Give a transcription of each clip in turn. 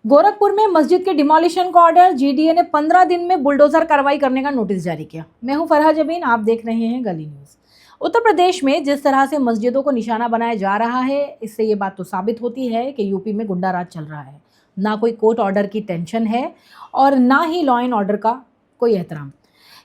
गोरखपुर में मस्जिद के डिमोलिशन का ऑर्डर, जीडीए ने 15 दिन में बुलडोजर कार्रवाई करने का नोटिस जारी किया। मैं हूं फरहा जबीन, आप देख रहे हैं गली न्यूज। उत्तर प्रदेश में जिस तरह से मस्जिदों को निशाना बनाया जा रहा है, इससे ये बात तो साबित होती है कि यूपी में गुंडा राज चल रहा है। ना कोई कोर्ट ऑर्डर की टेंशन है और ना ही लॉ एंड ऑर्डर का कोई एहतराम।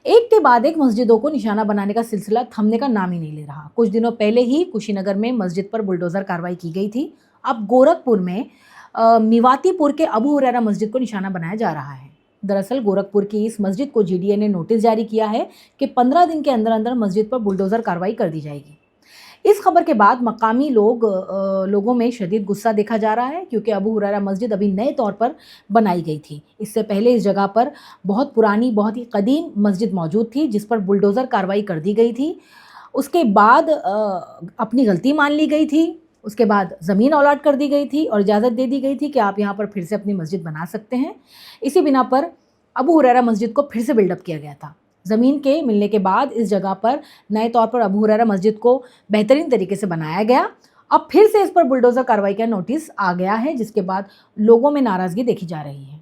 एक के बाद एक मस्जिदों को निशाना बनाने का सिलसिला थमने का नाम ही नहीं ले रहा। कुछ दिनों पहले ही कुशीनगर में मस्जिद पर बुलडोजर कार्रवाई की गई थी। अब गोरखपुर में मिवातीपुर के अबू हुरैरा मस्जिद को निशाना बनाया जा रहा है। दरअसल गोरखपुर की इस मस्जिद को जीडीए ने नोटिस जारी किया है कि 15 दिन के अंदर अंदर मस्जिद पर बुलडोजर कार्रवाई कर दी जाएगी। इस खबर के बाद मकामी लोगों में शदीद गुस्सा देखा जा रहा है, क्योंकि अबू हुरैरा मस्जिद अभी नए तौर पर बनाई गई थी। इससे पहले इस जगह पर बहुत पुरानी, बहुत ही कदीम मस्जिद मौजूद थी, जिस पर बुलडोजर कार्रवाई कर दी गई थी। उसके बाद अपनी गलती मान ली गई थी। उसके बाद ज़मीन अलॉट कर दी गई थी और इजाज़त दे दी गई थी कि आप यहाँ पर फिर से अपनी मस्जिद बना सकते हैं। इसी बिना पर अबू हुरैरा मस्जिद को फिर से बिल्डअप किया गया था। ज़मीन के मिलने के बाद इस जगह पर नए तौर पर अबू हुरैरा मस्जिद को बेहतरीन तरीके से बनाया गया। अब फिर से इस पर बुलडोज़र कार्रवाई का नोटिस आ गया है, जिसके बाद लोगों में नाराज़गी देखी जा रही है।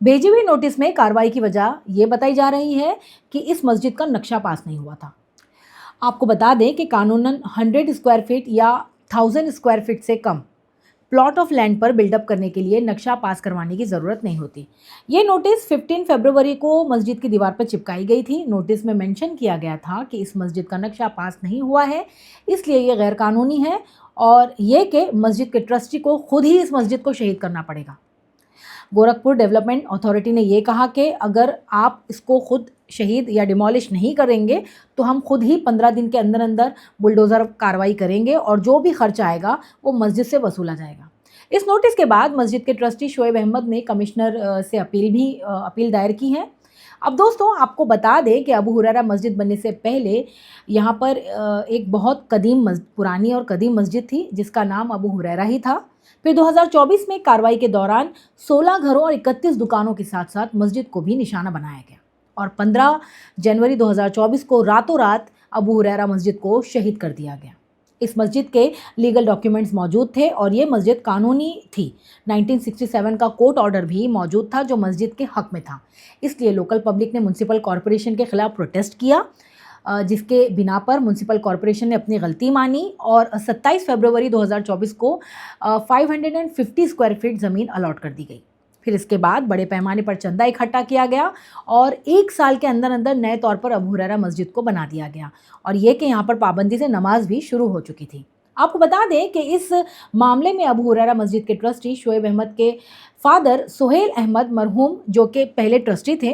भेजी हुई नोटिस में कार्रवाई की वजह ये बताई जा रही है कि इस मस्जिद का नक्शा पास नहीं हुआ था। आपको बता दें कि कानूनन 100 स्क्वायर फीट या 1000 स्क्वायर फीट से कम प्लॉट ऑफ लैंड पर बिल्डअप करने के लिए नक्शा पास करवाने की ज़रूरत नहीं होती। ये नोटिस 15 फरवरी को मस्जिद की दीवार पर चिपकाई गई थी। नोटिस में मेंशन किया गया था कि इस मस्जिद का नक्शा पास नहीं हुआ है, इसलिए ये गैर कानूनी है और ये कि मस्जिद के ट्रस्टी को खुद ही इस मस्जिद को शहीद करना पड़ेगा। गोरखपुर डेवलपमेंट अथॉरिटी ने ये कहा कि अगर आप इसको खुद शहीद या डिमोलिश नहीं करेंगे तो हम खुद ही 15 दिन के अंदर अंदर बुलडोज़र कार्रवाई करेंगे और जो भी खर्च आएगा वो मस्जिद से वसूला जाएगा। इस नोटिस के बाद मस्जिद के ट्रस्टी शोएब अहमद ने कमिश्नर से अपील दायर की है। अब दोस्तों, आपको बता दें कि अबू हुरैरा मस्जिद बनने से पहले यहाँ पर एक बहुत पुरानी और कदीम मस्जिद थी, जिसका नाम अबू हुरैरा ही था। फिर 2024 में कार्रवाई के दौरान 16 घरों और 31 दुकानों के साथ साथ मस्जिद को भी निशाना बनाया गया और 15 जनवरी 2024 को रातों रात अबू हुरैरा मस्जिद को शहीद कर दिया गया। इस मस्जिद के लीगल डॉक्यूमेंट्स मौजूद थे और ये मस्जिद कानूनी थी। 1967 का कोर्ट ऑर्डर भी मौजूद था जो मस्जिद के हक में था। इसलिए लोकल पब्लिक ने म्युनिसिपल कॉरपोरेशन के खिलाफ प्रोटेस्ट किया, जिसके बिना पर म्युनिसिपल कॉरपोरेशन ने अपनी गलती मानी और 27 फरवरी 2024 को 550 स्क्वायर फीट ज़मीन अलॉट कर दी गई। फिर इसके बाद बड़े पैमाने पर चंदा इकट्ठा किया गया और 1 साल के अंदर अंदर नए तौर पर अबू हुरैरा मस्जिद को बना दिया गया और ये कि यहाँ पर पाबंदी से नमाज भी शुरू हो चुकी थी। आपको बता दें कि इस मामले में अबू हुरैरा मस्जिद के ट्रस्टी शोएब अहमद के फादर सुहेल अहमद मरहूम, जो कि पहले ट्रस्टी थे,